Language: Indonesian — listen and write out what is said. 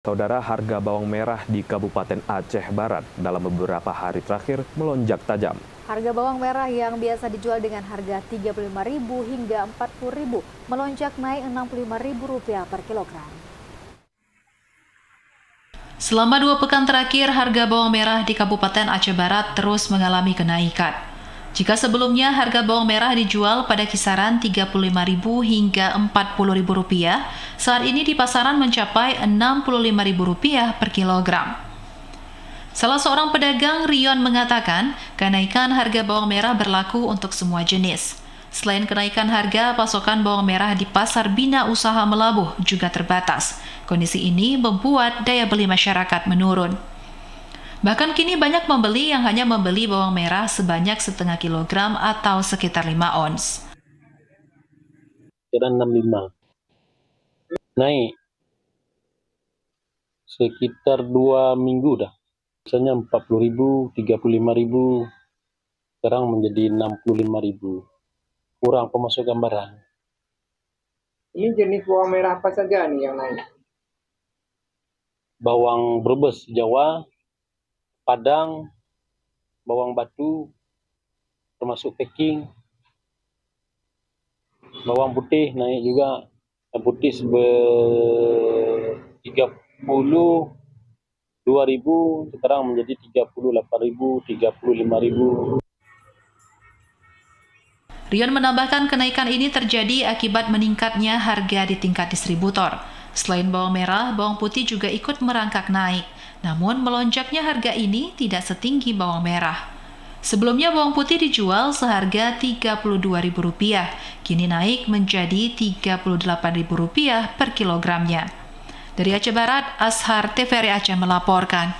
Saudara, harga bawang merah di Kabupaten Aceh Barat dalam beberapa hari terakhir melonjak tajam. Harga bawang merah yang biasa dijual dengan harga Rp35.000 hingga Rp40.000 melonjak naik Rp65.000 per kilogram. Selama 2 pekan terakhir, harga bawang merah di Kabupaten Aceh Barat terus mengalami kenaikan. Jika sebelumnya harga bawang merah dijual pada kisaran Rp35.000 hingga Rp40.000, saat ini di pasaran mencapai Rp65.000 per kilogram. Salah seorang pedagang, Rion, mengatakan kenaikan harga bawang merah berlaku untuk semua jenis. Selain kenaikan harga, pasokan bawang merah di Pasar Bina Usaha Melabuh juga terbatas. Kondisi ini membuat daya beli masyarakat menurun. Bahkan kini banyak pembeli yang hanya membeli bawang merah sebanyak setengah kilogram atau sekitar 5 ons. Kira 65. Naik sekitar 2 minggu dah. Biasanya 40.000, 35.000, sekarang menjadi 65.000. Kurang pemasukan barang. Ini jenis bawang merah apa saja nih yang naik? Bawang Brebes Jawa, Padang, bawang batu, termasuk Peking, bawang putih naik juga. Bawang putih 32.000, sekarang menjadi 38.000, 35.000. Rion menambahkan kenaikan ini terjadi akibat meningkatnya harga di tingkat distributor. Selain bawang merah, bawang putih juga ikut merangkak naik. Namun melonjaknya harga ini tidak setinggi bawang merah. Sebelumnya bawang putih dijual seharga Rp32.000, kini naik menjadi Rp38.000 per kilogramnya. Dari Aceh Barat, Ashar TVRI Aceh melaporkan.